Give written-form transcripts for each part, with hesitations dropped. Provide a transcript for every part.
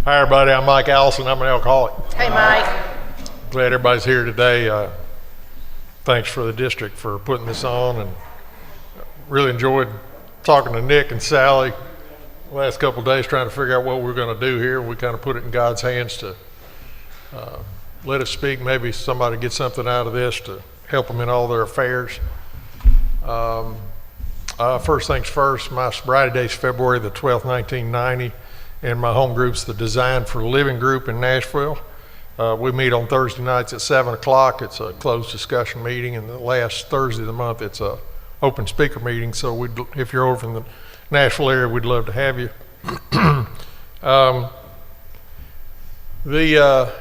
Hi everybody, I'm Mike Allison, I'm an alcoholic. Hey Mike. Glad everybody's here today. Thanks for the district for putting this on, and really enjoyed talking to Nick and Sally the last couple of days trying to figure out what we're going to do here. We kind of put it in God's hands to let us speak. Maybe somebody gets something out of this to help them in all their affairs. First things first, my sobriety date is February the 12th, 1990, and my home group's the Design for Living group in Nashville. We meet on Thursday nights at 7 o'clock. It's a closed discussion meeting, and the last Thursday of the month it's a open speaker meeting, so if you're over in the Nashville area, we'd love to have you. The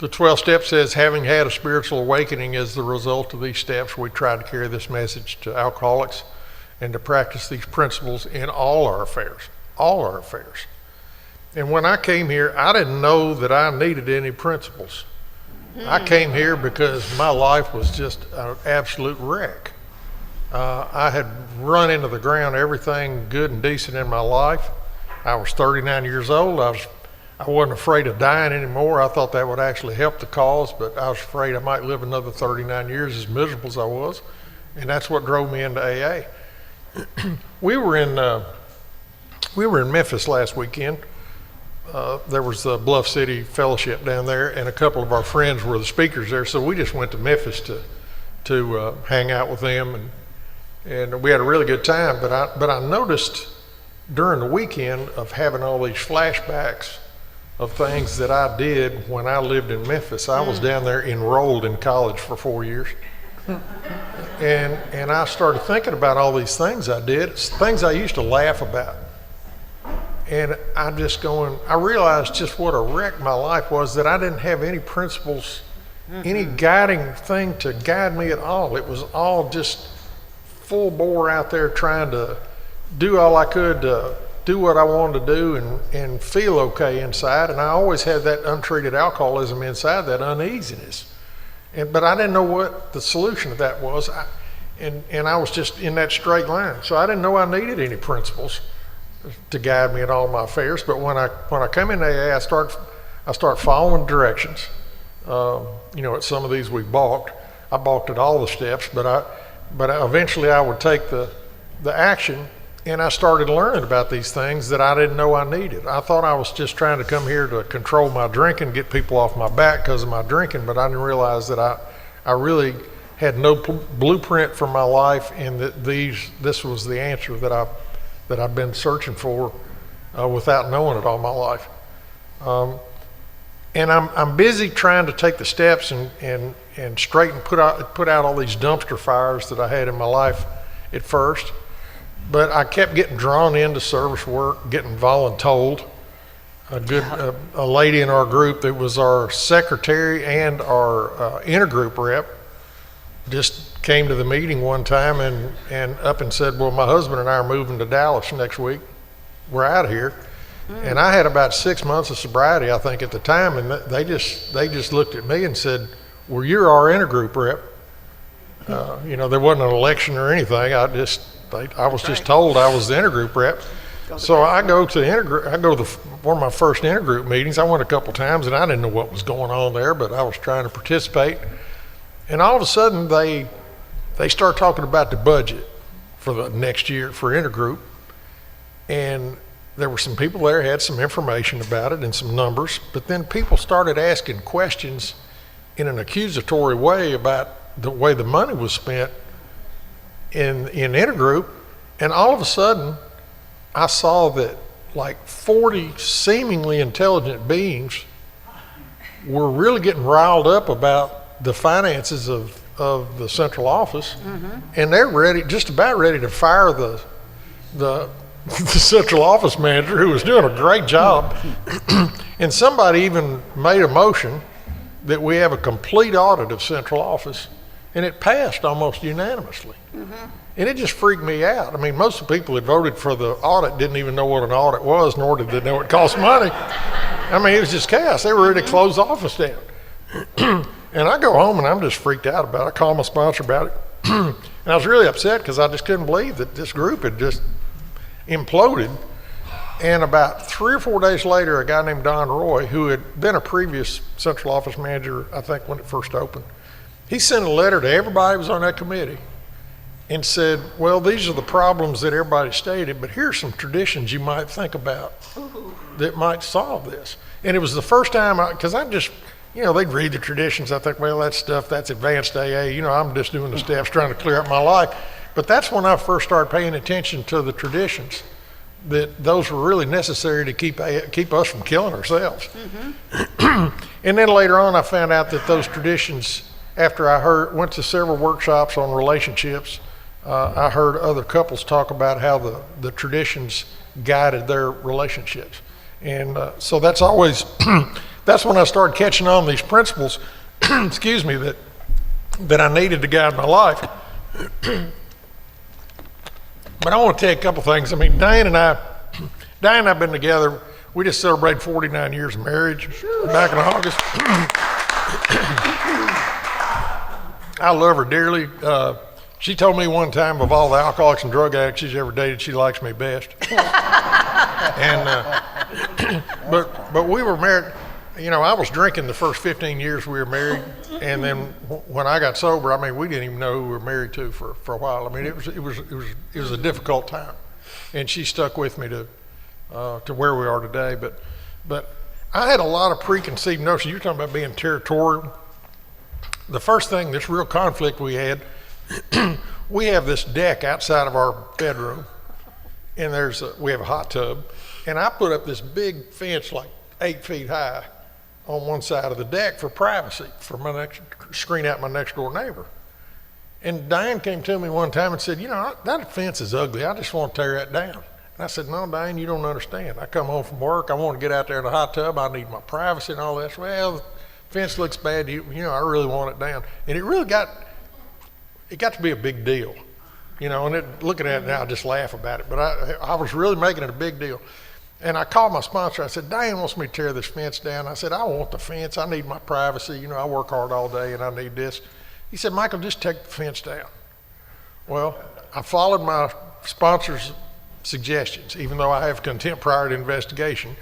12 step says, having had a spiritual awakening as the result of these steps, we try to carry this message to alcoholics and to practice these principles in all our affairs, all our affairs. And when I came here, I didn't know that I needed any principles. I came here because my life was just an absolute wreck. I had run into the ground everything good and decent in my life. I was 39 years old. I wasn't afraid of dying anymore. I thought that would actually help the cause, but I was afraid I might live another 39 years as miserable as I was, and that's what drove me into AA. We were in Memphis last weekend. There was the Bluff City Fellowship down there, and a couple of our friends were the speakers there, so we just went to Memphis to hang out with them, and we had a really good time. But I noticed during the weekend of having all these flashbacks of things that I did when I lived in Memphis. I was down there enrolled in college for 4 years. And I started thinking about all these things I did, things I used to laugh about. And I realized just what a wreck my life was, that I didn't have any principles, any guiding thing to guide me at all. It was all just full bore out there trying to do all I could to do what I wanted to do and feel okay inside. And I always had that untreated alcoholism inside, that uneasiness. But I didn't know what the solution to that was. And I was just in that straight line. So I didn't know I needed any principles to guide me in all my affairs. But when I come in AA, I start following directions. At some of these we balked. I balked at all the steps, but eventually I would take the action, and I started learning about these things that I didn't know I needed. I thought I was just trying to come here to control my drinking, get people off my back because of my drinking, but I didn't realize that I really had no blueprint for my life, and that this was the answer that I've been searching for without knowing it all my life. And I'm busy trying to take the steps and straighten, put out all these dumpster fires that I had in my life at first. But I kept getting drawn into service work, getting voluntold. A lady in our group that was our secretary and our intergroup rep just came to the meeting one time and up and said, well, my husband and I are moving to Dallas next week. We're out of here. And I had about 6 months of sobriety, I think, at the time, and they just looked at me and said, well, you're our intergroup rep. There wasn't an election or anything. I was just told I was the intergroup rep. So I go to one of my first intergroup meetings. I went a couple times, and I didn't know what was going on there, but I was trying to participate. And all of a sudden, they start talking about the budget for the next year for intergroup. And there were some people there who had some information about it and some numbers, but then people started asking questions in an accusatory way about the way the money was spent in intergroup. And all of a sudden, I saw that like 40 seemingly intelligent beings were really getting riled up about the finances of the central office, and they're just about ready to fire the central office manager, who was doing a great job. And somebody even made a motion that we have a complete audit of central office, and it passed almost unanimously. And it just freaked me out. I mean, most of the people that voted for the audit didn't even know what an audit was, nor did they know it cost money. I mean, it was just chaos. They were ready to close the office down. And I go home and I'm just freaked out about it. I call my sponsor about it. And I was really upset because I just couldn't believe that this group had just imploded And about 3 or 4 days later, a guy named Don Roy, who had been a previous central office manager, I think when it first opened, he sent a letter to everybody who was on that committee and said, well, these are the problems that everybody stated, but here's some traditions you might think about that might solve this. And it was the first time, because I just, they'd read the traditions. I think, well, that stuff, that's advanced AA. I'm just doing the steps, trying to clear up my life. But that's when I first started paying attention to the traditions, that those were really necessary to keep us from killing ourselves. Mm-hmm. And then later on, I found out that those traditions, after I went to several workshops on relationships, I heard other couples talk about how the traditions guided their relationships. And so that's always, that's when I started catching on these principles, excuse me, that I needed to guide my life. But I want to tell you a couple things. I mean, Diane and I have been together. We just celebrated 49 years of marriage back in August. I love her dearly. She told me one time, of all the alcoholics and drug addicts she's ever dated, she likes me best. And but we were married. I was drinking the first 15 years we were married, and then when I got sober, I mean, we didn't even know who we were married to for a while. I mean, it was a difficult time, and she stuck with me to where we are today. But I had a lot of preconceived notions. You're talking about being territorial. The first thing, this real conflict we had, we have this deck outside of our bedroom, and we have a hot tub, and I put up this big fence like 8 feet high on one side of the deck for privacy, for screen out my next door neighbor. And Diane came to me one time and said, that fence is ugly. I just want to tear that down. And I said, no, Diane, you don't understand. I come home from work. I want to get out there in the hot tub. I need my privacy and all that. Well, the fence looks bad. I really want it down. And it really got to be a big deal. And looking at it now, I just laugh about it. But I was really making it a big deal. And I called my sponsor. I said, Diane wants me to tear this fence down. I said, I want the fence. I need my privacy. I work hard all day and I need this. He said, Michael, just take the fence down. Well, I followed my sponsor's suggestions, even though I have contempt prior to investigation.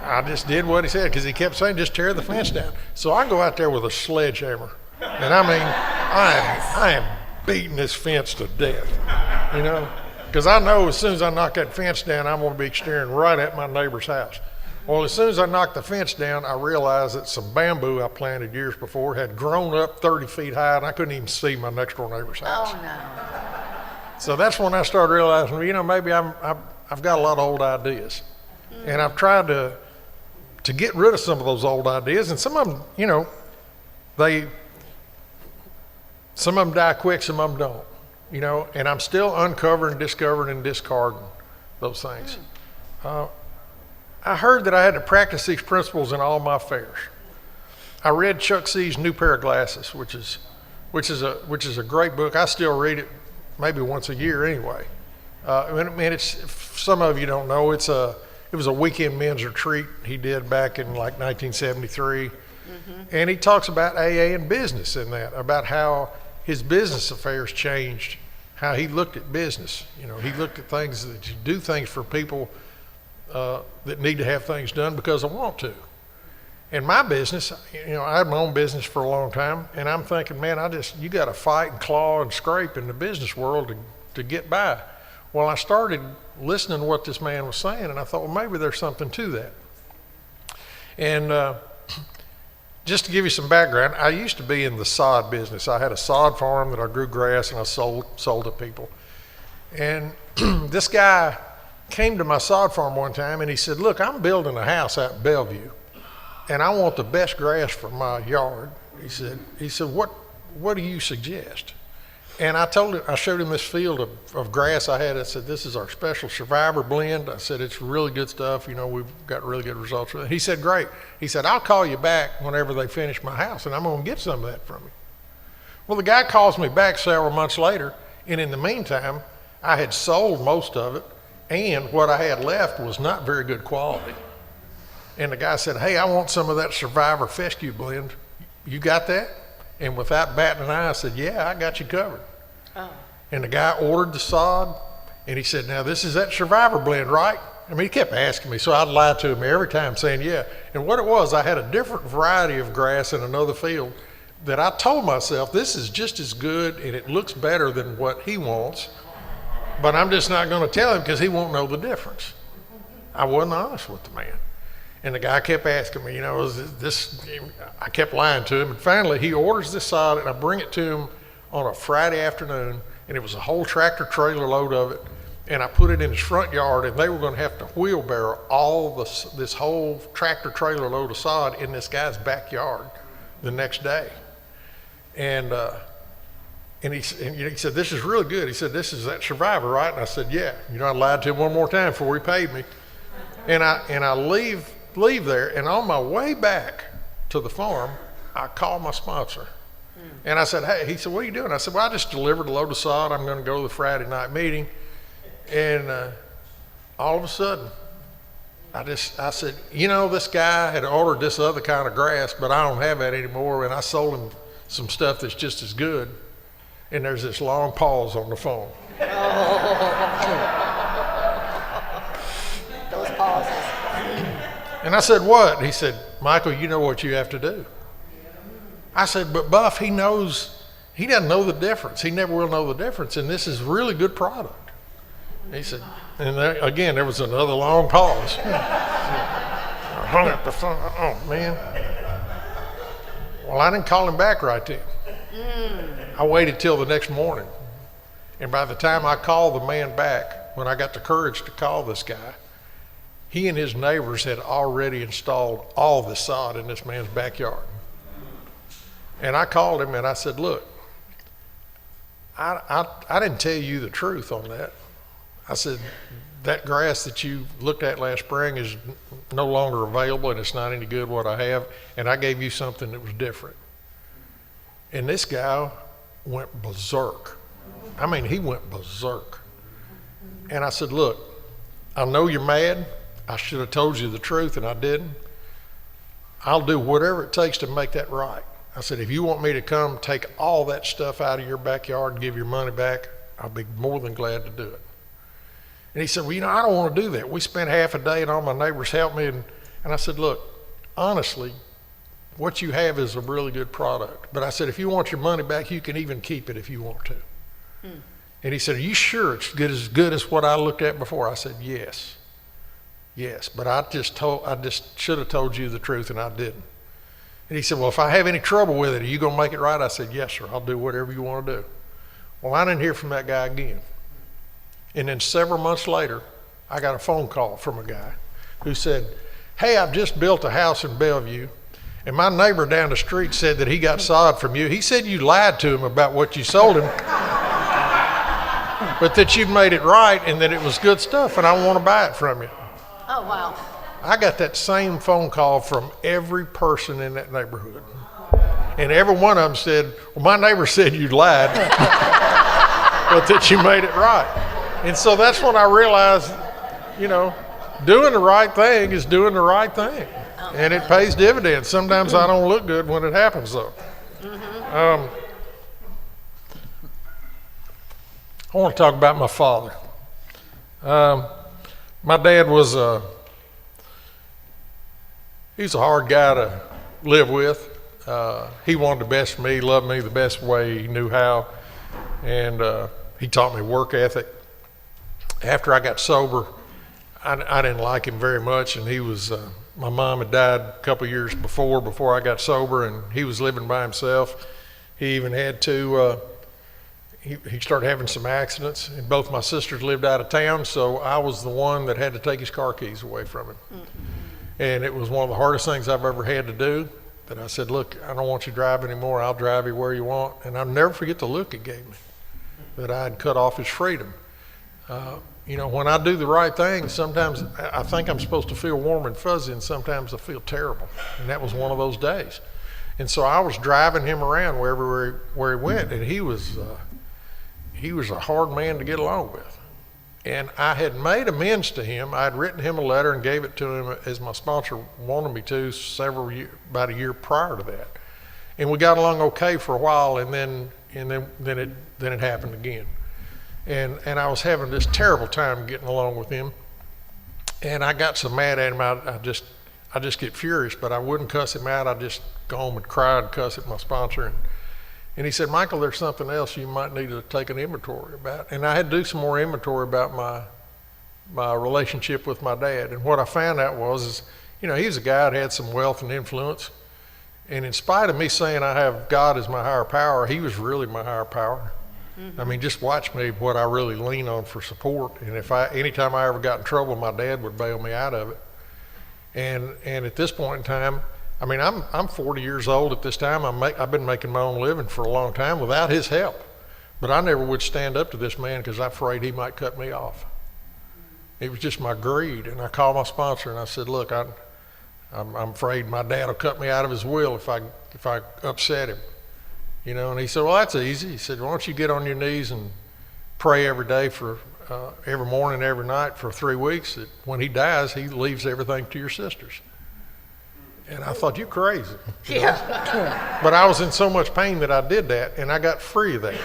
I just did what he said because he kept saying, just tear the fence down. So I go out there with a sledgehammer. And I mean, I am beating this fence to death, because I know as soon as I knock that fence down, I'm going to be staring right at my neighbor's house. Well, as soon as I knocked the fence down, I realized that some bamboo I planted years before had grown up 30 feet high, and I couldn't even see my next door neighbor's house. Oh, no. So that's when I started realizing, maybe I've got a lot of old ideas. And I've tried to get rid of some of those old ideas, and some of them, some of them die quick, some of them don't. And I'm still uncovering, discovering, and discarding those things. I heard that I had to practice these principles in all my affairs. I read Chuck C's New Pair of Glasses, which is a great book. I still read it maybe once a year anyway. It's, some of you don't know, it was a weekend men's retreat he did back in like 1973. Mm-hmm. And he talks about AA and business in that, about how his business affairs changed, how he looked at business. He looked at things that you do things for people that need to have things done because they want to. In my business, I had my own business for a long time, and I'm thinking, man, you got to fight and claw and scrape in the business world to get by. Well, I started listening to what this man was saying, and I thought, well, maybe there's something to that. And just to give you some background, I used to be in the sod business. I had a sod farm that I grew grass and I sold to people. And this guy came to my sod farm one time and he said, look, I'm building a house out in Bellevue and I want the best grass for my yard. He said, what do you suggest? And I showed him this field of grass I had. I said, this is our special Survivor blend. I said, it's really good stuff. We've got really good results with it. He said, great. He said, I'll call you back whenever they finish my house, and I'm going to get some of that from you. Well, the guy calls me back several months later, and in the meantime, I had sold most of it, and what I had left was not very good quality. And the guy said, hey, I want some of that Survivor Fescue blend. You got that? And without batting an eye, I said, yeah, I got you covered. Oh. And the guy ordered the sod, and he said, now this is that Survivor blend, right? I mean, he kept asking me, so I'd lie to him every time saying, yeah. And what it was, I had a different variety of grass in another field that I told myself, this is just as good and it looks better than what he wants, but I'm just not going to tell him because he won't know the difference. I wasn't honest with the man. And the guy kept asking me, I kept lying to him. And finally, he orders this sod, and I bring it to him on a Friday afternoon, and it was a whole tractor trailer load of it. And I put it in his front yard, and they were going to have to wheelbarrow all this whole tractor trailer load of sod in this guy's backyard the next day. And he said, this is really good. He said, this is that Survivor, right? And I said, yeah. I lied to him one more time before he paid me. And I leave there, and on my way back to the farm, I called my sponsor. And I said, hey, he said, what are you doing? I said, well, I just delivered a load of sod. I'm going to go to the Friday night meeting. And all of a sudden, I said, this guy had ordered this other kind of grass, but I don't have that anymore. And I sold him some stuff that's just as good. And there's this long pause on the phone. Those pauses. And I said, what? He said, Michael, you know what you have to do. I said, but Buff, he doesn't know the difference. He never will know the difference. And this is really good product. He said, and again, there was another long pause. I hung up the phone. Oh, man. Well, I didn't call him back right then. I waited till the next morning. And by the time I called the man back, when I got the courage to call this guy, he and his neighbors had already installed all the sod in this man's backyard. And I called him and I said, look, I didn't tell you the truth on that. I said, that grass that you looked at last spring is no longer available and it's not any good what I have. And I gave you something that was different. And this guy went berserk. I mean, he went berserk. And I said, look, I know you're mad. I should have told you the truth and I didn't. I'll do whatever it takes to make that right. I said, if you want me to come take all that stuff out of your backyard and give your money back, I'll be more than glad to do it. And he said, well, I don't want to do that. We spent half a day and all my neighbors helped me. And I said, look, honestly, what you have is a really good product. But I said, if you want your money back, you can even keep it if you want to. And he said, are you sure it's as good as what I looked at before? I said, yes. Yes, but I just should have told you the truth and I didn't. And he said, well, if I have any trouble with it, are you going to make it right? I said, yes, sir. I'll do whatever you want to do. Well, I didn't hear from that guy again. And then several months later, I got a phone call from a guy who said, hey, I've just built a house in Bellevue, and my neighbor down the street said that he got sod from you. He said you lied to him about what you sold him, but that you made it right and that it was good stuff, and I want to buy it from you. Oh, wow. I got that same phone call from every person in that neighborhood. And every one of them said, well, my neighbor said you lied, but that you made it right. And so that's when I realized, doing the right thing is doing the right thing. And it pays dividends. Sometimes I don't look good when it happens, though. I want to talk about my father. My dad was he's a hard guy to live with. He wanted the best for me, loved me the best way he knew how, and he taught me work ethic. After I got sober, I didn't like him very much, and he was my mom had died a couple years before I got sober, and he was living by himself. He even had to he started having some accidents, and both my sisters lived out of town, so I was the one that had to take his car keys away from him. And it was one of the hardest things I've ever had to do. That I said, look, I don't want you to drive anymore. I'll drive you where you want. And I'll never forget the look it gave me, that I had cut off his freedom. When I do the right thing, sometimes I think I'm supposed to feel warm and fuzzy, and sometimes I feel terrible. And that was one of those days. And so I was driving him around where he went, and he was a hard man to get along with. And I had made amends to him. I had written him a letter and gave it to him as my sponsor wanted me to about a year prior to that. And we got along okay for a while, and then it happened again. And I was having this terrible time getting along with him. And I got so mad at him, I just get furious, but I wouldn't cuss him out. I just go home and cry and cuss at my sponsor. And he said, Michael, there's something else you might need to take an inventory about. And I had to do some more inventory about my relationship with my dad. And what I found out was, he was a guy that had some wealth and influence. And in spite of me saying I have God as my higher power, he was really my higher power. I mean, just watch me, what I really lean on for support. And anytime I ever got in trouble, my dad would bail me out of it. And at this point in time, I mean, I'm 40 years old at this time. I've been making my own living for a long time without his help. But I never would stand up to this man because I'm afraid he might cut me off. It was just my greed. And I called my sponsor and I said, look, I'm afraid my dad will cut me out of his will if I upset him. And he said, well, that's easy. He said, why don't you get on your knees and pray every day for every morning, every night for 3 weeks, that when he dies, he leaves everything to your sisters. And I thought, you're crazy. Yeah. But I was in so much pain that I did that, and I got free of that.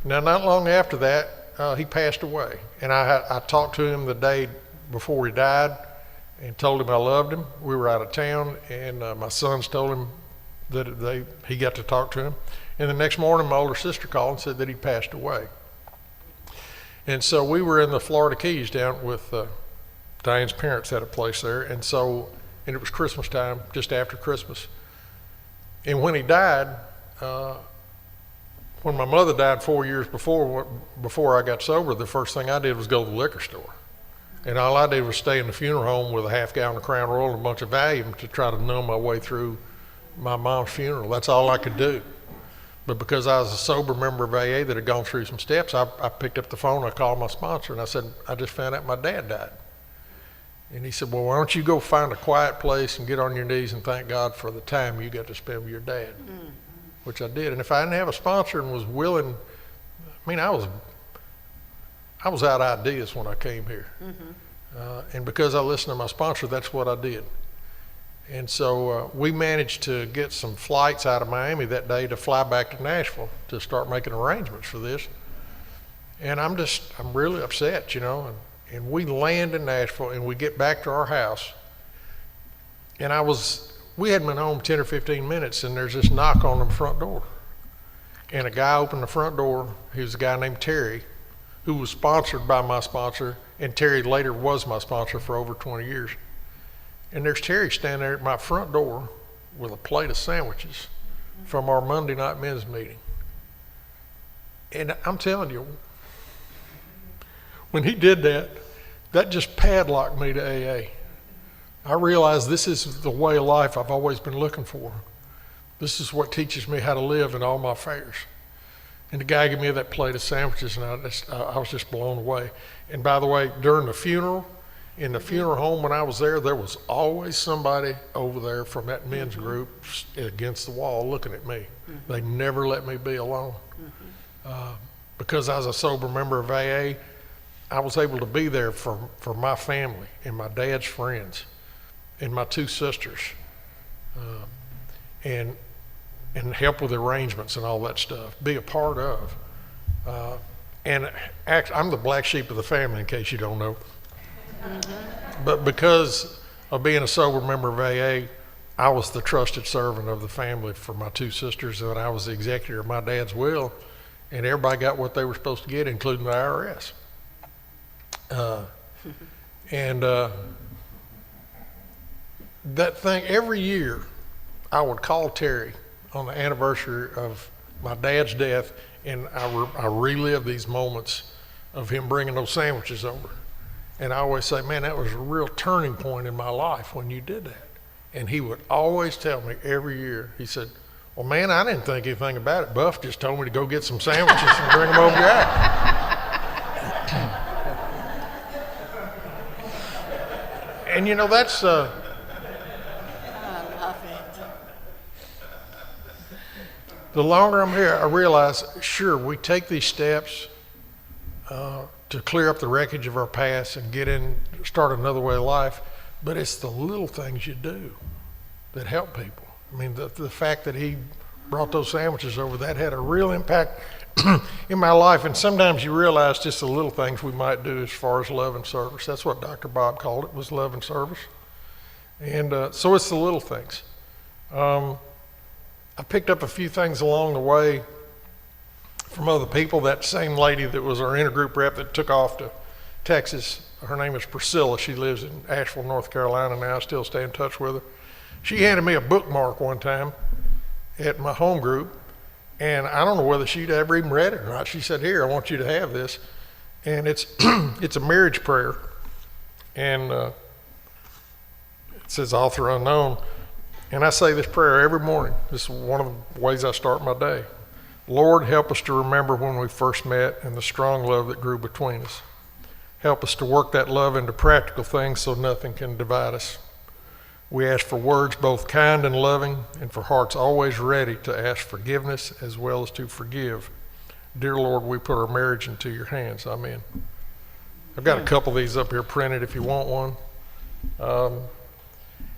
Now, not long after that, he passed away. And I talked to him the day before he died and told him I loved him. We were out of town, and my sons told him that he got to talk to him. And the next morning, my older sister called and said that he passed away. And so we were in the Florida Keys down with Diane's parents had a place there. And it was Christmas time, just after Christmas. And when he died, when my mother died 4 years before I got sober, the first thing I did was go to the liquor store. And all I did was stay in the funeral home with a half-gallon of Crown Royal and a bunch of Valium to try to numb my way through my mom's funeral. That's all I could do. But because I was a sober member of AA that had gone through some steps, I picked up the phone, I called my sponsor, and I said, I just found out my dad died. And he said, well, why don't you go find a quiet place and get on your knees and thank God for the time you got to spend with your dad, which I did. And if I didn't have a sponsor and was willing, I mean, I was out of ideas when I came here. And because I listened to my sponsor, that's what I did. And so we managed to get some flights out of Miami that day to fly back to Nashville to start making arrangements for this. And I'm really upset, and we land in Nashville and we get back to our house. And we hadn't been home 10 or 15 minutes, and there's this knock on the front door. And a guy opened the front door. He was a guy named Terry, who was sponsored by my sponsor, and Terry later was my sponsor for over 20 years. And there's Terry standing there at my front door with a plate of sandwiches from our Monday night men's meeting. And I'm telling you, when he did that, that just padlocked me to AA. I realized this is the way of life I've always been looking for. This is what teaches me how to live in all my affairs. And the guy gave me that plate of sandwiches, and I was just blown away. And by the way, during the funeral, in the funeral home when I was there was always somebody over there from that men's group against the wall looking at me. They never let me be alone. Because I was a sober member of AA, I was able to be there for my family and my dad's friends and my 2 sisters, and help with arrangements and all that stuff, be a part of. And I'm the black sheep of the family, in case you don't know. But because of being a sober member of AA, I was the trusted servant of the family for my 2 sisters, and I was the executor of my dad's will, and everybody got what they were supposed to get, including the IRS. That thing, every year, I would call Terry on the anniversary of my dad's death, and I relive these moments of him bringing those sandwiches over. And I always say, man, that was a real turning point in my life when you did that. And he would always tell me every year, he said, well, man, I didn't think anything about it. Buff just told me to go get some sandwiches and bring them over your house. And that's... I love it. The longer I'm here, I realize, sure, we take these steps to clear up the wreckage of our past and start another way of life, but it's the little things you do that help people. I mean, the fact that he brought those sandwiches over, that had a real impact in my life, and sometimes you realize just the little things we might do as far as love and service. That's what Dr. Bob called it, was love and service. And so it's the little things. I picked up a few things along the way from other people. That same lady that was our intergroup rep that took off to Texas, her name is Priscilla. She lives in Asheville, North Carolina now. I still stay in touch with her. She handed me a bookmark one time at my home group, and I don't know whether she'd ever even read it or not. She said, "Here, I want you to have this." And it's it's a marriage prayer, and it says author unknown. And I say this prayer every morning. This is one of the ways I start my day. Lord, help us to remember when we first met and the strong love that grew between us. Help us to work that love into practical things so nothing can divide us. We ask for words both kind and loving, and for hearts always ready to ask forgiveness as well as to forgive. Dear Lord, we put our marriage into your hands. Amen. I've got a couple of these up here printed if you want one.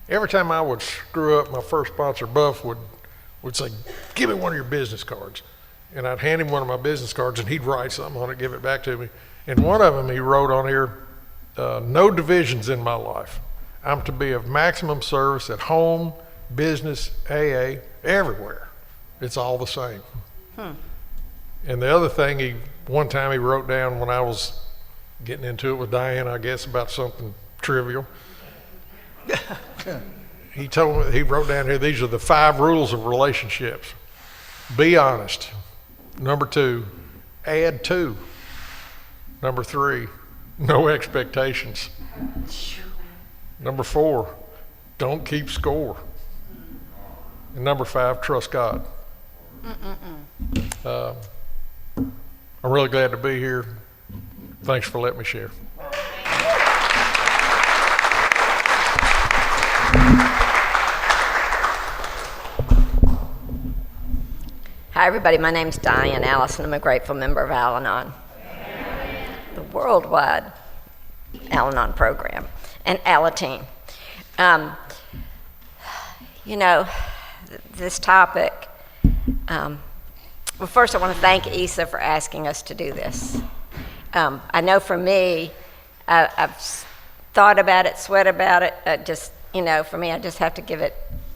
Every time I would screw up, my first sponsor, Buff, would say, "Give me one of your business cards." And I'd hand him one of my business cards, and he'd write something on it, give it back to me. And one of them he wrote on here, "No divisions in my life. I'm to be of maximum service at home, business, AA, everywhere. It's all the same." And the other thing one time he wrote down when I was getting into it with Diane, I guess, about something trivial. He wrote down here, these are the 5 rules of relationships. Be honest. Number 2, add 2. Number 3, no expectations. Number 4, don't keep score. And number 5, trust God. I'm really glad to be here. Thanks for letting me share. Hi, everybody. My name's Diane A. and I'm a grateful member of Al-Anon, the worldwide Al-Anon program, and Al-Tn. This topic, well, first I want to thank Isa for asking us to do this. I know for me, I've thought about it, sweat about it, for me, I just have to give it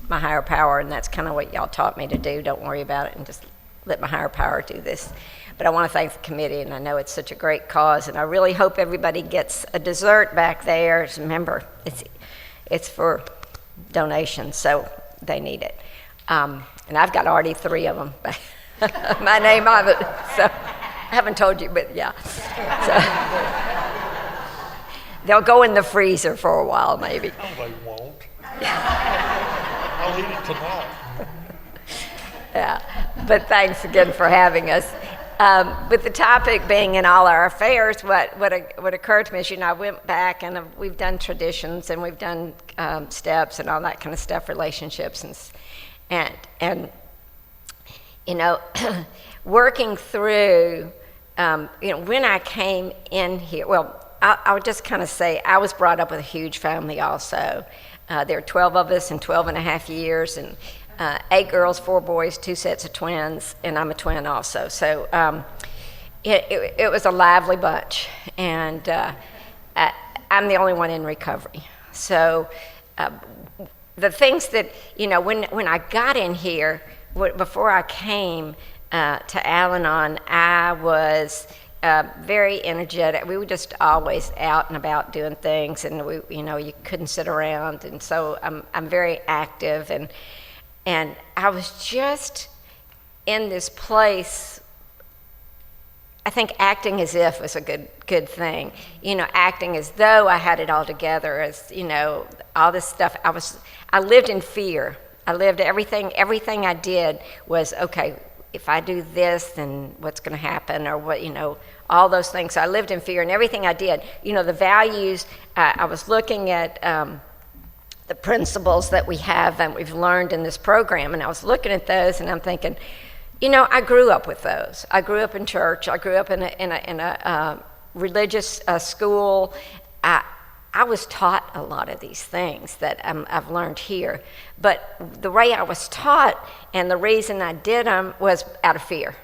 my higher power, and that's kind of what y'all taught me to do. Don't worry about it and just let my higher power do this. But I want to thank the committee, and I know it's such a great cause, and I really hope everybody gets a dessert back there. Remember, it's for donations, so they need it. And I've got already 3 of them. My name on it, so I haven't told you, but yeah. So, they'll go in the freezer for a while, maybe. No, they won't. I'll eat it tonight. Yeah, but thanks again for having us. With the topic being in all our affairs, what occurred to me is, I went back and we've done traditions and we've done steps and all that kind of stuff, relationships and working through, when I came in here, well, I'll just kind of say I was brought up with a huge family also. There are 12 of us in 12 and a half years, and 8 girls, 4 boys, 2 sets of twins, and I'm a twin also. So it was a lively bunch, and I'm the only one in recovery. So the things that, when I got in here, before I came to Al-Anon, I was very energetic. We were just always out and about doing things, and you couldn't sit around, and so I'm very active, and I was just in this place. I think acting as if was a good thing. Acting as though I had it all together, as all this stuff. I lived in fear. I lived everything I did was, okay, if I do this, then what's going to happen, or what, all those things. So I lived in fear, and everything I did, the values, I was looking at the principles that we have and we've learned in this program, and I was looking at those, and I'm thinking, I grew up with those. I grew up in church. I grew up in a religious school. I was taught a lot of these things that I've learned here, but the way I was taught and the reason I did them was out of fear.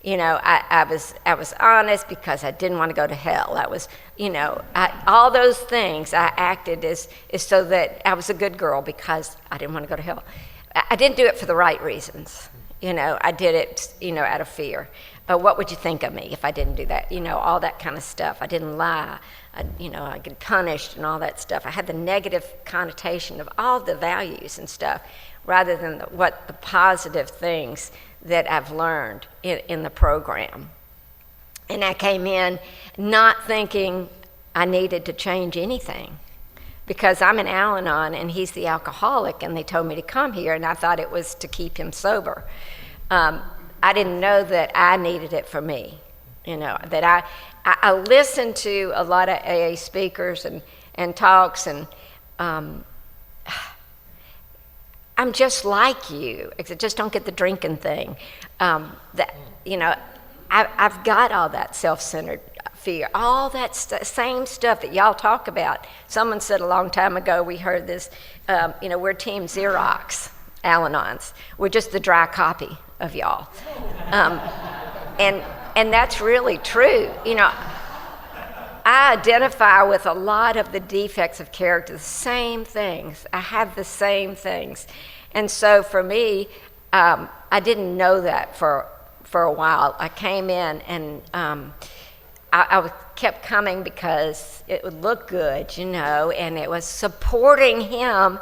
I was honest because I didn't want to go to hell. I was, all those things I acted as so that I was a good girl because I didn't want to go to hell. I didn't do it for the right reasons. I did it, out of fear. What would you think of me if I didn't do that? All that kind of stuff. I didn't lie. I get punished and all that stuff. I had the negative connotation of all the values and stuff rather than the positive things that I've learned in the program. And I came in not thinking I needed to change anything because I'm an Al-Anon and he's the alcoholic, and they told me to come here, and I thought it was to keep him sober. I didn't know that I needed it for me, that I listened to a lot of AA speakers and talks, and I'm just like you, except just don't get the drinking thing. I've got all that self-centered fear, all that same stuff that y'all talk about. Someone said a long time ago, we heard this, we're Team Xerox, Al-Anons. We're just the dry copy of y'all. And that's really true. I identify with a lot of the defects of character, the same things. I have the same things. And so for me, I didn't know that for a while. I came in and I kept coming because it would look good, and it was supporting him.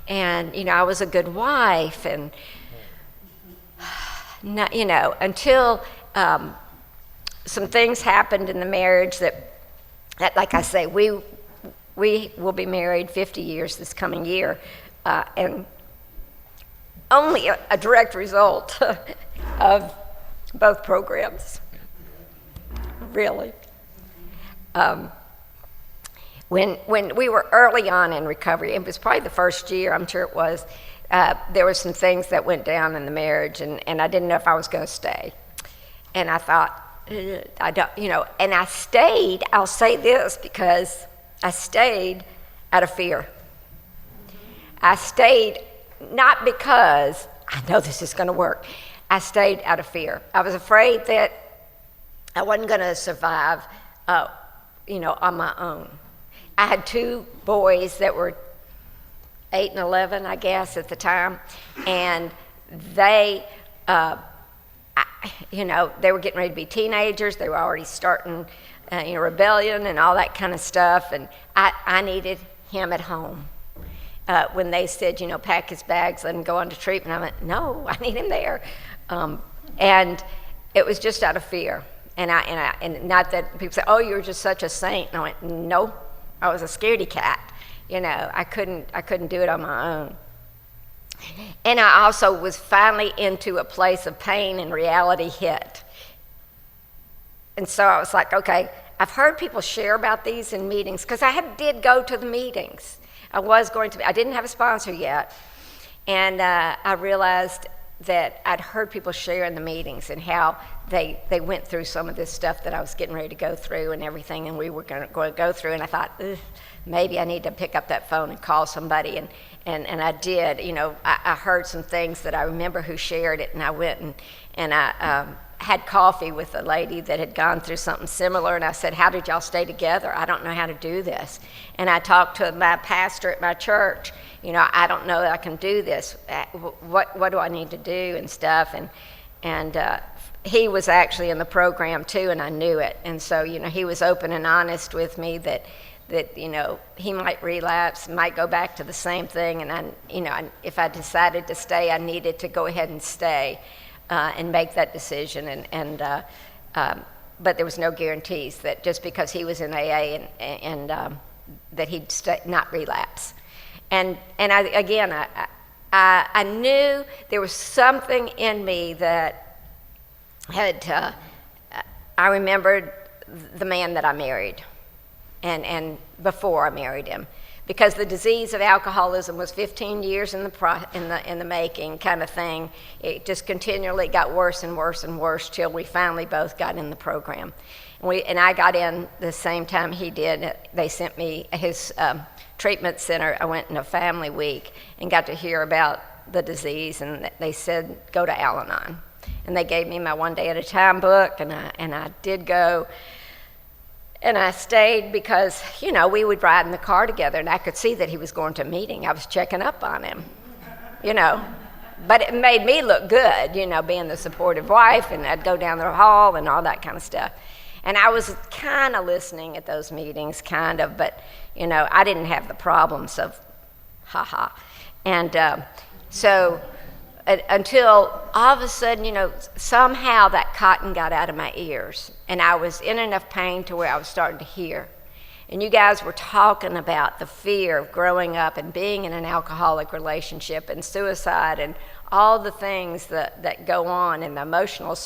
And, I was a good wife. And, until some things happened in the marriage that like I say, we will be married 50 years this coming year, and only a direct result of both programs, really. When we were early on in recovery, it was probably the first year, I'm sure it was, there were some things that went down in the marriage, and I didn't know if I was going to stay. And I thought, I don't, and I stayed, I'll say this, because I stayed out of fear. I stayed not because I know this is going to work. I stayed out of fear. I was afraid that I wasn't going to survive, on my own. I had two boys that were 8 and 11, I guess, at the time, and they, they were getting ready to be teenagers. They were already starting, rebellion and all that kind of stuff, and I needed him at home. When they said, pack his bags, let him go on to treatment, I went, no, I need him there. And it was just out of fear. And not that people say, oh, you're just such a saint. And I went, no, I was a scaredy cat. I couldn't do it on my own. And I also was finally into a place of pain and reality hit. And so I was like, okay, I've heard people share about these in meetings, because I did go to the meetings. I didn't have a sponsor yet. And I realized that I'd heard people share in the meetings and how they went through some of this stuff that I was getting ready to go through and everything, and we were going to go through. And I thought, maybe I need to pick up that phone and call somebody. And I did. I heard some things that I remember who shared it, and I went and I had coffee with a lady that had gone through something similar, and I said, how did y'all stay together? I don't know how to do this. And I talked to my pastor at my church. I don't know that I can do this. What do I need to do and stuff? And he was actually in the program too, and I knew it. And so, he was open and honest with me that he might relapse, might go back to the same thing. And if I decided to stay, I needed to go ahead and stay and make that decision. But there was no guarantees that just because he was in AA and that he'd not relapse. And I knew there was something in me that had. I remembered the man that I married, and before I married him, because the disease of alcoholism was 15 years in the making, kind of thing. It just continually got worse and worse and worse till we finally both got in the program. And I got in the same time he did. They sent me his treatment center. I went in a family week and got to hear about the disease, and they said, go to Al-Anon. And they gave me my one day at a time book, and I did go. And I stayed because, we would ride in the car together, and I could see that he was going to a meeting. I was checking up on him, But it made me look good, being the supportive wife, and I'd go down the hall and all that kind of stuff. And I was kind of listening at those meetings, but, I didn't have the problems of ha-ha. And so until all of a sudden, somehow that cotton got out of my ears, and I was in enough pain to where I was starting to hear. And you guys were talking about the fear of growing up and being in an alcoholic relationship and suicide and all the things that go on and the emotional,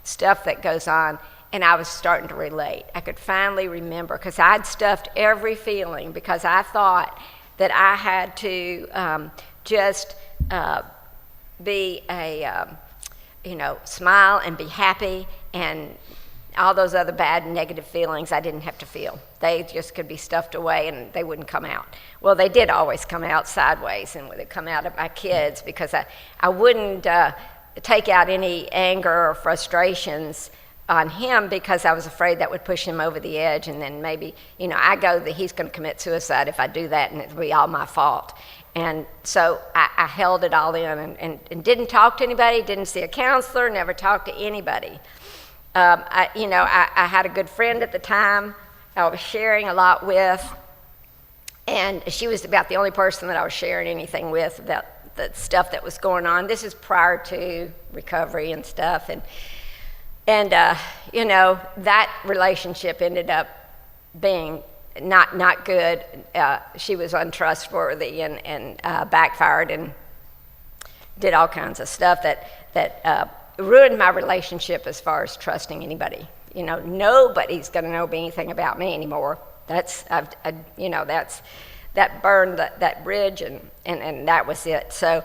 stuff that goes on. And I was starting to relate. I could finally remember, because I'd stuffed every feeling, because I thought that I had to just be smile and be happy, and all those other bad and negative feelings I didn't have to feel. They just could be stuffed away and they wouldn't come out. Well, they did always come out sideways, and they'd come out of my kids, because I wouldn't take out any anger or frustrations on him, because I was afraid that would push him over the edge, and then maybe, I go that he's going to commit suicide if I do that, and it'll be all my fault. And so I held it all in and didn't talk to anybody, didn't see a counselor, never talked to anybody. I had a good friend at the time I was sharing a lot with, and she was about the only person that I was sharing anything with about the stuff that was going on. This is prior to recovery and stuff, and that relationship ended up being not good. She was untrustworthy and backfired and did all kinds of stuff that ruined my relationship as far as trusting anybody. Nobody's going to know anything about me anymore. That burned that bridge, and that was it. So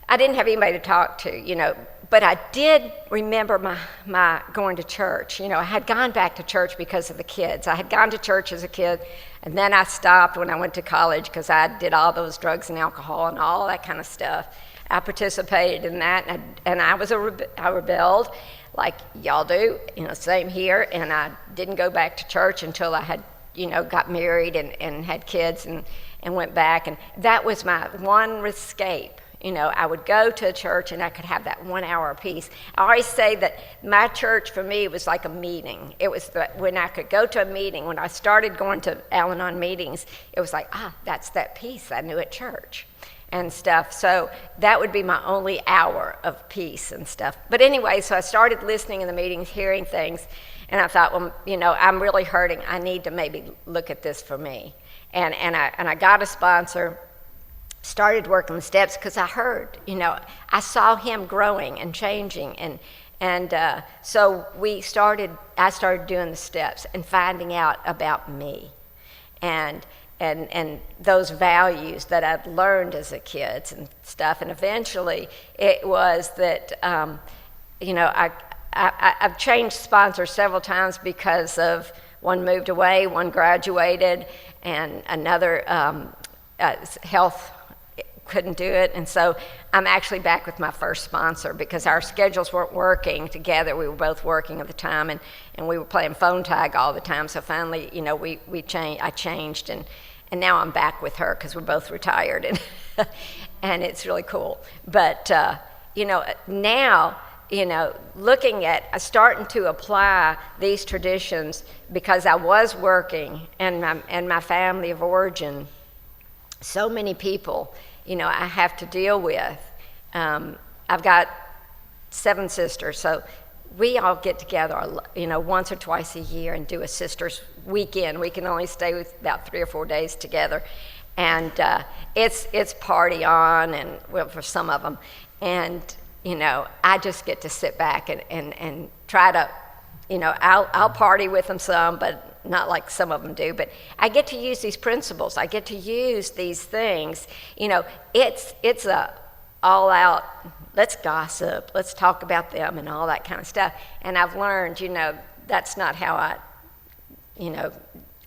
I didn't have anybody to talk to, but I did remember my going to church. I had gone back to church because of the kids. I had gone to church as a kid, and then I stopped when I went to college because I did all those drugs and alcohol and all that kind of stuff. I participated in that, and I rebelled like y'all do, same here, and I didn't go back to church until I had, got married and had kids and went back, and that was my one escape. I would go to a church and I could have that 1 hour of peace. I always say that my church for me was like a meeting. It was when I could go to a meeting, when I started going to Al-Anon meetings, it was like, that's that peace I knew at church and stuff. So that would be my only hour of peace and stuff. But anyway, so I started listening in the meetings, hearing things, and I thought, well, I'm really hurting. I need to maybe look at this for me. And I got a sponsor, started working the steps, because I heard, I saw him growing and changing, and so I started doing the steps and finding out about me and those values that I'd learned as a kid and stuff. And eventually it was that, I've changed sponsors several times because of one moved away, one graduated, and another health couldn't do it. And so I'm actually back with my first sponsor because our schedules weren't working together. We were both working at the time, and we were playing phone tag all the time. So finally, I changed, and now I'm back with her because we're both retired, and it's really cool. But now, looking at starting to apply these traditions, because I was working and my family of origin, so many people, I have to deal with. I've got 7 sisters, so we all get together, once or twice a year and do a sisters weekend. We can only stay with about 3 or 4 days together, and it's party on, and well, for some of them, and I just get to sit back and try to, I'll party with them some, but not like some of them do, but I get to use these principles. I get to use these things. It's a all out, let's gossip, let's talk about them and all that kind of stuff. And I've learned, that's not how I,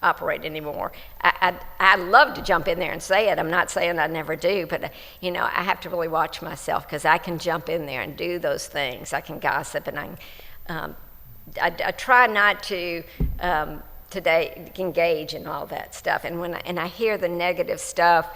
operate anymore. I'd love to jump in there and say it. I'm not saying I never do, but you know, I have to really watch myself because I can jump in there and do those things. I can gossip, and I try not to today engage in all that stuff. And when I hear the negative stuff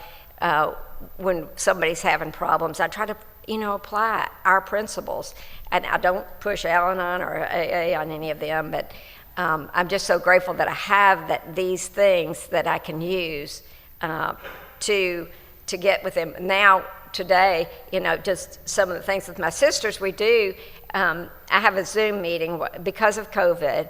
when somebody's having problems, I try to apply our principles. And I don't push Al-Anon or AA on any of them, but I'm just so grateful that I have these things that I can use to get with them. Now, today, just some of the things with my sisters we do. I have a Zoom meeting because of COVID.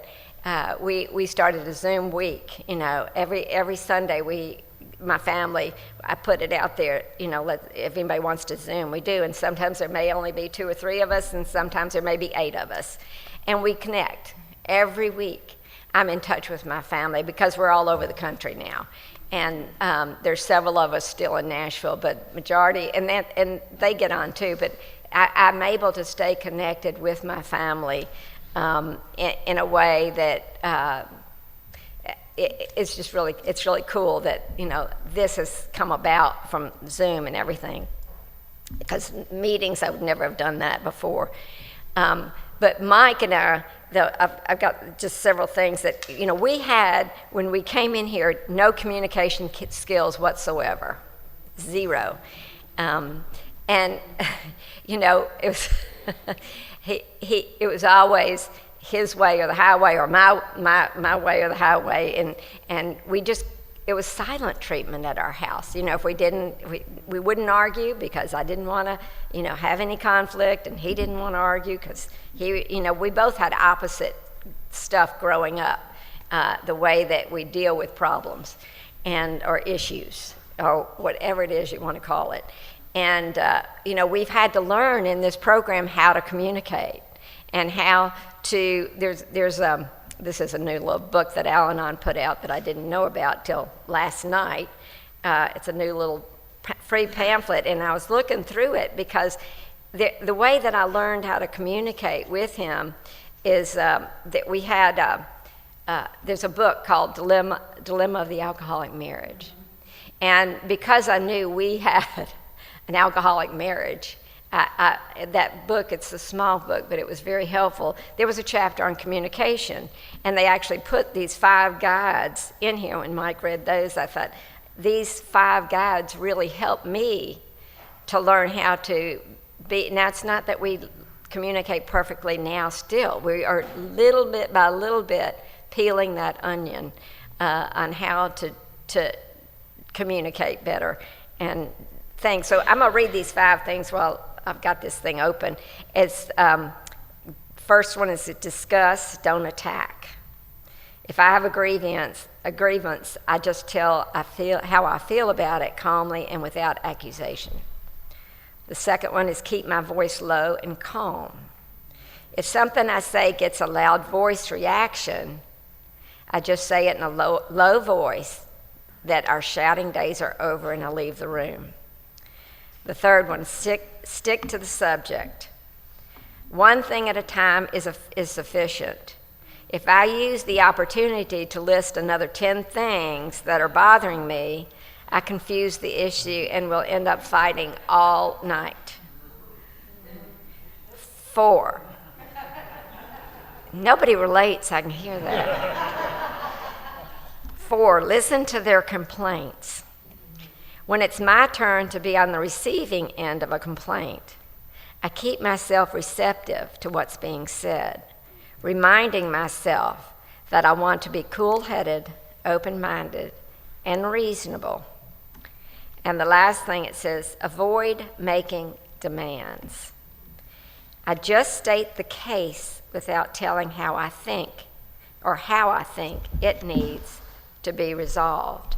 We started a Zoom week. Every Sunday my family, I put it out there, if anybody wants to Zoom, we do. And sometimes there may only be 2 or 3 of us, and sometimes there may be 8 of us. And we connect every week. I'm in touch with my family because we're all over the country now. And there's several of us still in Nashville, but majority, and they get on too, but I'm able to stay connected with my family in a way that it's really cool that this has come about from Zoom and everything, because meetings I would never have done that before. But Mike and I, I've got just several things that we had when we came in here. No communication skills whatsoever, 0, and it was it was always his way or the highway, or my way or the highway, and it was silent treatment at our house. If we didn't, we wouldn't argue because I didn't want to, have any conflict, and he didn't want to argue because we both had opposite stuff growing up, the way that we deal with problems or issues or whatever it is you want to call it. And we've had to learn in this program how to communicate and how to. This is a new little book that Al-Anon put out that I didn't know about till last night. It's a new little free pamphlet, and I was looking through it because the way that I learned how to communicate with him is that we had, there's a book called Dilemma of the Alcoholic Marriage. And because I knew we had an alcoholic marriage, that book, it's a small book, but it was very helpful. There was a chapter on communication, and they actually put these 5 guides in here. When Mike read those, I thought, these 5 guides really helped me to learn how to be. Now, it's not that we communicate perfectly now still. We are little bit by little bit peeling that onion on how to communicate better and things. So I'm going to read these 5 things while I've got this thing open. It's first one is to discuss, don't attack. If I have a grievance, I just tell how I feel about it calmly and without accusation. The second one is keep my voice low and calm. If something I say gets a loud voice reaction, I just say it in a low voice that our shouting days are over, and I leave the room. The third one, stick to the subject. One thing at a time is sufficient. If I use the opportunity to list another 10 things that are bothering me, I confuse the issue and will end up fighting all night. 4, nobody relates, I can hear that. 4, listen to their complaints. When it's my turn to be on the receiving end of a complaint, I keep myself receptive to what's being said, reminding myself that I want to be cool-headed, open-minded, and reasonable. And the last thing it says, avoid making demands. I just state the case without telling how I think it needs to be resolved.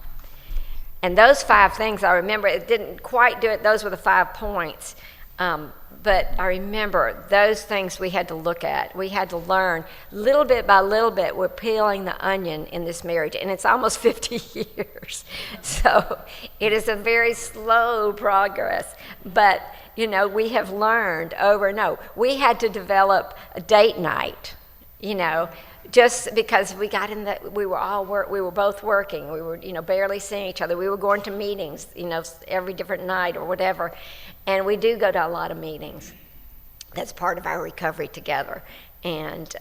And those 5 things, I remember, it didn't quite do it. Those were the 5 points. But I remember those things we had to look at. We had to learn little bit by little bit. We're peeling the onion in this marriage, and it's almost 50 years. So it is a very slow progress. But, we have learned over and over. We had to develop a date night, just because we were both working. We were, barely seeing each other. We were going to meetings, every different night or whatever. And we do go to a lot of meetings. That's part of our recovery together. And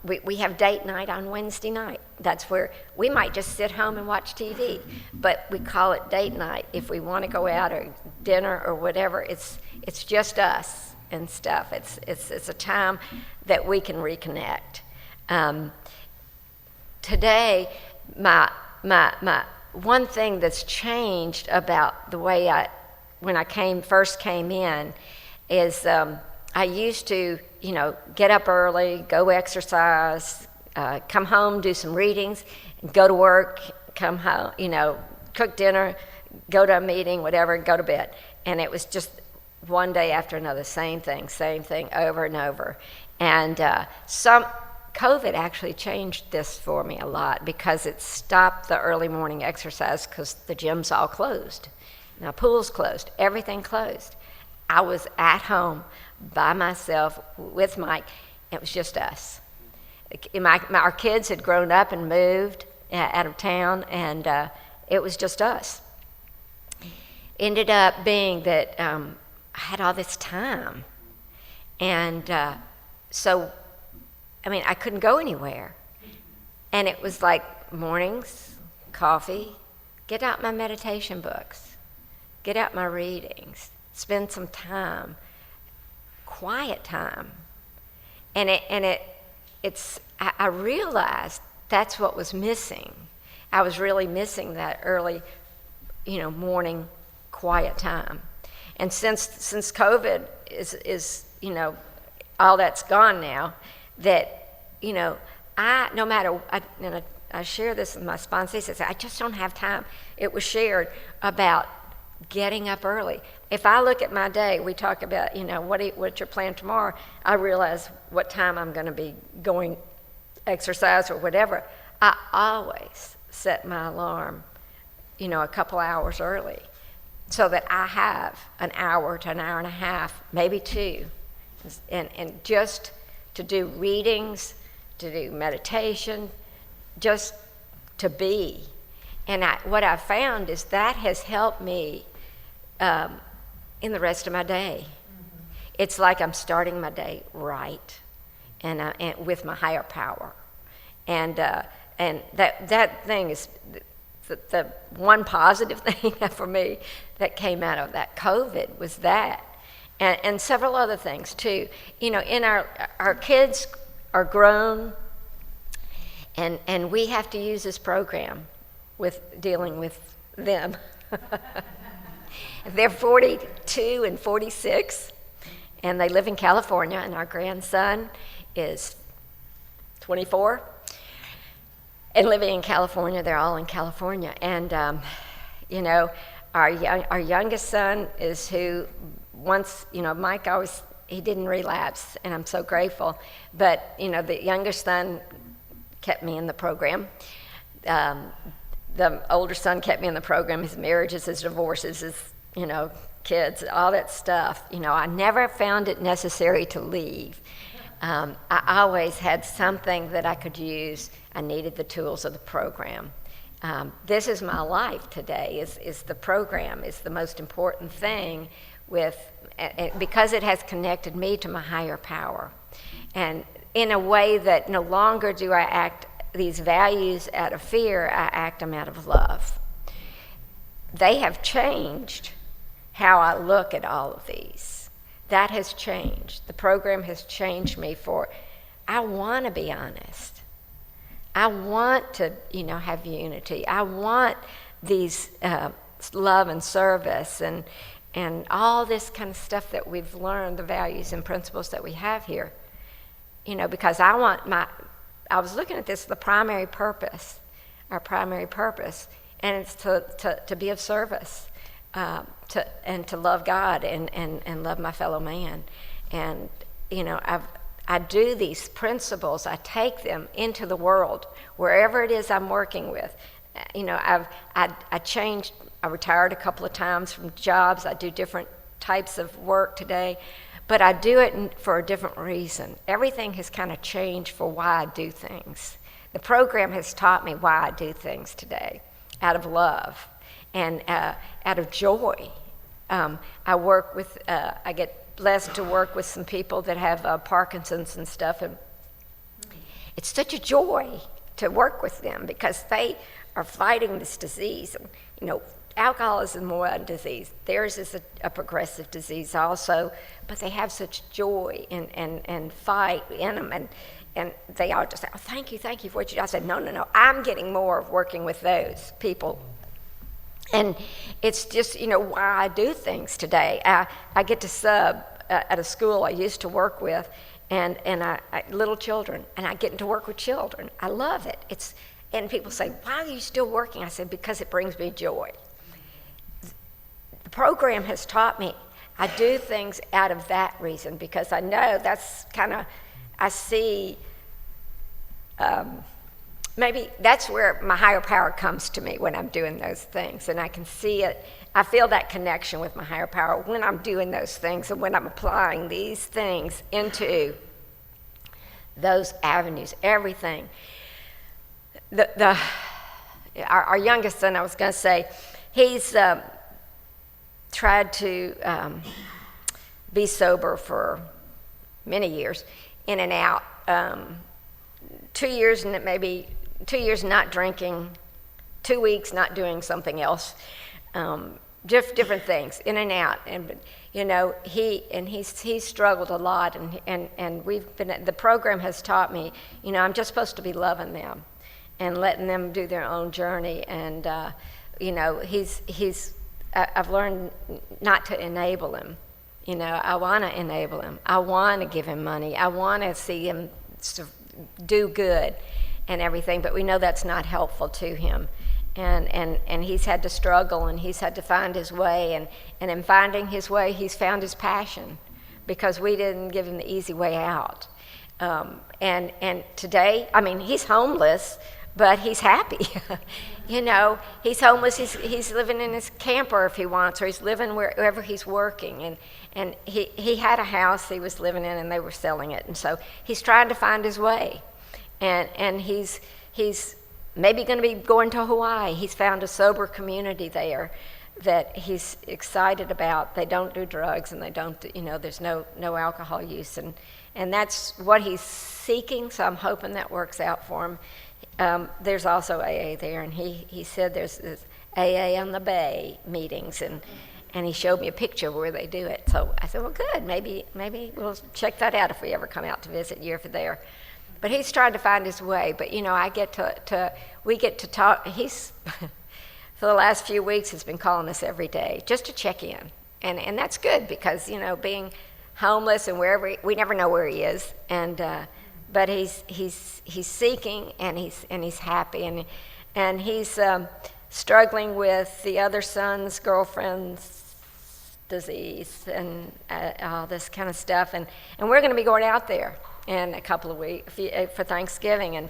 we have date night on Wednesday night. That's where we might just sit home and watch TV, but we call it date night. If we want to go out or dinner or whatever, it's just us and stuff. It's a time that we can reconnect. Today, my one thing that's changed about the way when I first came in is I used to, get up early, go exercise, come home, do some readings, go to work, come home, cook dinner, go to a meeting, whatever, go to bed. And it was just one day after another, same thing, over and over. And COVID actually changed this for me a lot because it stopped the early morning exercise because the gym's all closed. Now, pool's closed, everything closed. I was at home by myself with Mike. It was just us. Our kids had grown up and moved out of town, and it was just us. Ended up being that I had all this time. And so, I couldn't go anywhere. And it was like mornings, coffee, get out my meditation books, get out my readings, spend some time, quiet time. And I realized that's what was missing. I was really missing that early, morning quiet time. And since COVID is all that's gone now, that, I share this with my sponsees, I just don't have time. It was shared about getting up early. If I look at my day, we talk about, what's your plan tomorrow, I realize what time I'm going to be going exercise or whatever. I always set my alarm, a couple hours early so that I have an hour to an hour and a half, maybe two, and just to do readings, to do meditation, just to be. And what I've found is that has helped me in the rest of my day. Mm-hmm. It's like I'm starting my day right, and with my higher power. And that thing is the one positive thing for me that came out of that COVID was that. And several other things too. In our kids are grown, and we have to use this program with dealing with them. They're 42 and 46, and they live in California, and our grandson is 24. And living in California, they're all in California. And, our youngest son is who once, Mike always, he didn't relapse, and I'm so grateful. But, the youngest son kept me in the program. The older son kept me in the program, his marriages, his divorces, his, kids, all that stuff. I never found it necessary to leave. I always had something that I could use. I needed the tools of the program. This is my life today, is the program is the most important thing because it has connected me to my higher power. And in a way that no longer do I act these values out of fear, I act them out of love. They have changed how I look at all of these. That has changed. The program has changed me I want to be honest. I want to, have unity. I want these love and service and all this kind of stuff that we've learned, the values and principles that we have here. Because I was looking at this, our primary purpose, and it's to be of service, to love God and love my fellow man. And, I do these principles, I take them into the world, wherever it is I'm working with. I retired a couple of times from jobs, I do different types of work today, but I do it for a different reason. Everything has kind of changed for why I do things. The program has taught me why I do things today, out of love and out of joy. I get blessed to work with some people that have Parkinson's and stuff, and it's such a joy to work with them because they are fighting this disease. And, alcoholism is one disease. Theirs is a progressive disease also, but they have such joy and fight in them. And they all just say, oh, thank you for what you do. I said, no, I'm getting more of working with those people. And it's just, why I do things today. I get to sub at a school I used to work with, and little children, and I get to work with children. I love it. And people say, why are you still working? I said, because it brings me joy. The program has taught me I do things out of that reason because I know that's I see, maybe that's where my higher power comes to me when I'm doing those things, and I can see it. I feel that connection with my higher power when I'm doing those things and when I'm applying these things into those avenues, everything. Our youngest son, I was going to say, he's tried to be sober for many years, in and out. 2 years, and maybe 2 years not drinking, 2 weeks not doing something else, different things, in and out. And he's struggled a lot, and the program has taught me, I'm just supposed to be loving them and letting them do their own journey. And I've learned not to enable him. I want to enable him. I want to give him money. I want to see him do good and everything, but we know that's not helpful to him. And he's had to struggle, and he's had to find his way, and in finding his way, he's found his passion because we didn't give him the easy way out. And today, he's homeless, but he's happy. He's homeless, he's living in his camper if he wants, or he's living wherever he's working. And he had a house he was living in, and they were selling it. And so he's trying to find his way. And he's maybe going to be going to Hawaii. He's found a sober community there that he's excited about. They don't do drugs, and they don't, there's no alcohol use. And that's what he's seeking, so I'm hoping that works out for him. There's also AA there, and he said there's AA on the Bay meetings, and he showed me a picture where they do it. So I said, well, good, maybe we'll check that out if we ever come out to visit you if you're there. But he's trying to find his way. But we get to talk. He's for the last few weeks has been calling us every day just to check in, and that's good because being homeless and wherever we never know where he is, and but he's seeking, and he's happy, and he's struggling with the other son's girlfriend's disease and all this kind of stuff, and we're going to be going out there in a couple of weeks for Thanksgiving, and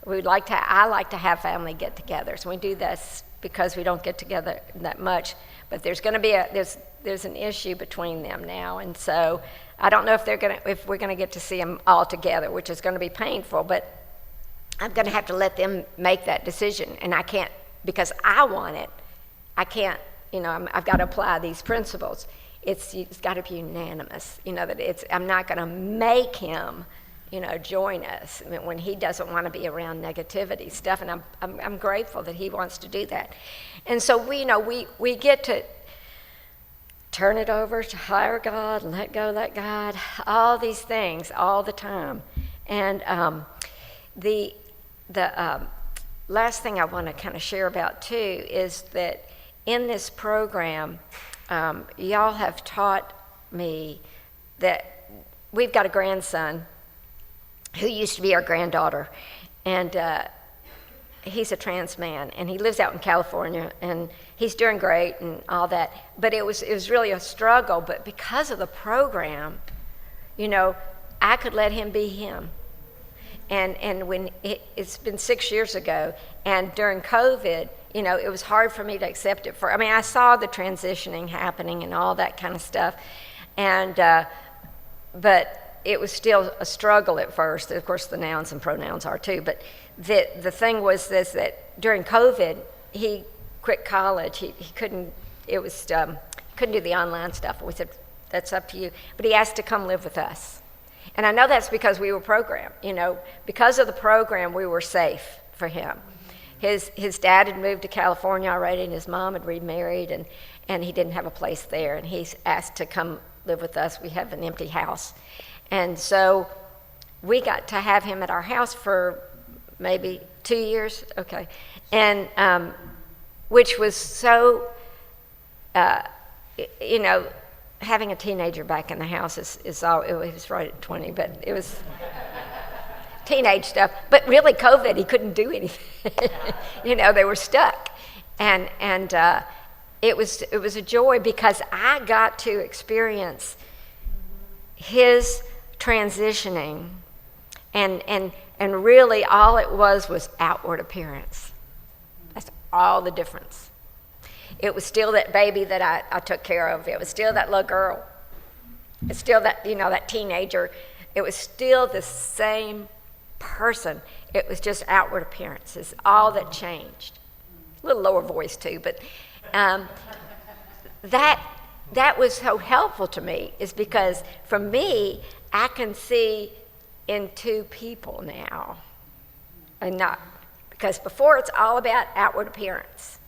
I like to have family get-togethers. We do this because we don't get together that much, but there's going to be there's an issue between them now, and so I don't know if we're going to get to see them all together, which is going to be painful, but I'm going to have to let them make that decision, and I can't, because I want it. I can't, I've got to apply these principles. It's got to be unanimous, that I'm not going to make him, join us when he doesn't want to be around negativity stuff, and I'm grateful that he wants to do that. And so we get to turn it over to higher God, let God, all these things all the time. And the last thing I want to kind of share about too is that in this program, y'all have taught me that we've got a grandson who used to be our granddaughter, and he's a trans man, and he lives out in California, and he's doing great and all that. But it was really a struggle. But because of the program, I could let him be him. And when it's been 6 years ago, and during COVID, it was hard for me to accept it. I saw the transitioning happening and all that kind of stuff, and but it was still a struggle at first. Of course, the nouns and pronouns are too. But the thing was this, that during COVID, he quit college. He couldn't. It was couldn't do the online stuff. We said, that's up to you. But he asked to come live with us. And I know that's because we were programmed. Because of the program, we were safe for him. His dad had moved to California already, and his mom had remarried, and he didn't have a place there. And he's asked to come live with us. We have an empty house. And so we got to have him at our house for maybe 2 years. Okay. And which was so, having a teenager back in the house is all, it was right at 20, but it was teenage stuff. But really COVID, he couldn't do anything. They were stuck. And it was a joy because I got to experience his transitioning, and really all it was outward appearance. That's all the difference. It was still that baby that I took care of. It was still that little girl. It's still that, that teenager. It was still the same person. It was just outward appearance is all that changed. A little lower voice too, but that was so helpful to me, is because for me, I can see into people now, and not, because before it's all about outward appearance,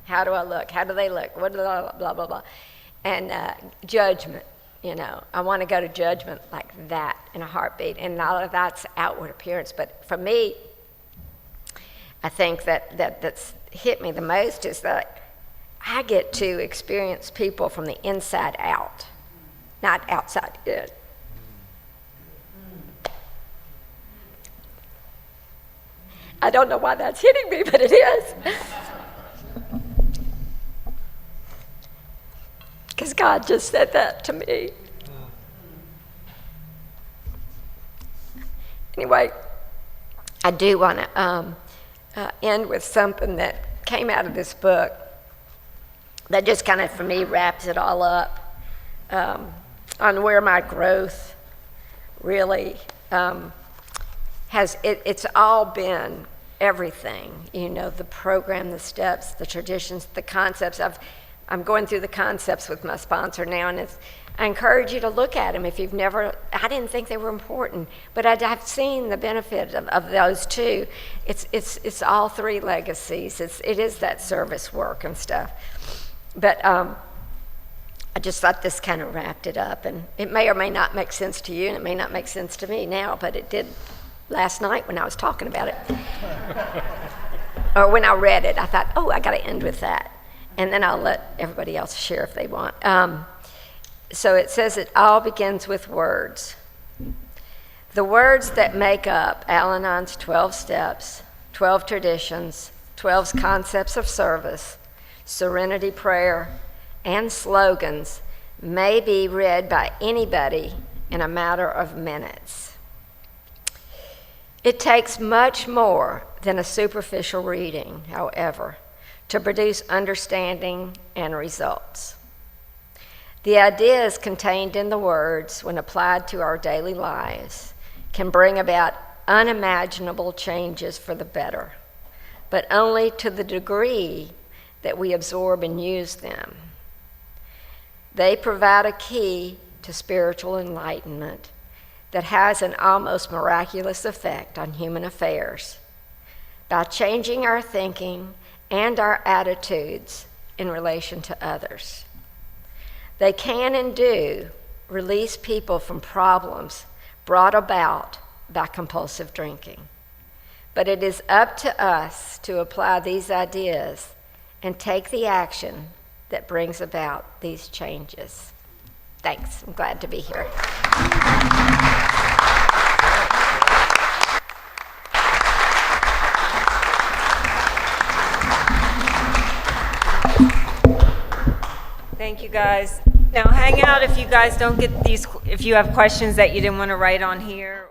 how do I look? How do they look? What blah, blah, blah, blah. And judgment, I want to go to judgment like that in a heartbeat, and all of that's outward appearance. But for me, I think that's hit me the most is that I get to experience people from the inside out, not outside in. I don't know why that's hitting me, but it is. Because God just said that to me. Anyway, I do want to end with something that came out of this book that just kind of, for me, wraps it all up on where my growth really it's all been everything, the program, the steps, the traditions, the concepts. I'm going through the concepts with my sponsor now, and I encourage you to look at them if you've never. I didn't think they were important, but I've seen the benefit of those too. It's all three legacies. It is that service work and stuff. But I just thought this kind of wrapped it up, and it may or may not make sense to you, and it may not make sense to me now, but it did last night when I was talking about it. Or when I read it, I thought, I got to end with that. And then I'll let everybody else share if they want. So it says it all begins with words. The words that make up Al-Anon's 12 steps, 12 traditions, 12 concepts of service, serenity prayer, and slogans may be read by anybody in a matter of minutes. It takes much more than a superficial reading, however, to produce understanding and results. The ideas contained in the words, when applied to our daily lives, can bring about unimaginable changes for the better, but only to the degree that we absorb and use them. They provide a key to spiritual enlightenment that has an almost miraculous effect on human affairs by changing our thinking and our attitudes in relation to others. They can and do release people from problems brought about by compulsive drinking. But it is up to us to apply these ideas and take the action that brings about these changes. Thanks. I'm glad to be here. Thank you, guys. Now hang out if you guys don't get these, if you have questions that you didn't want to write on here.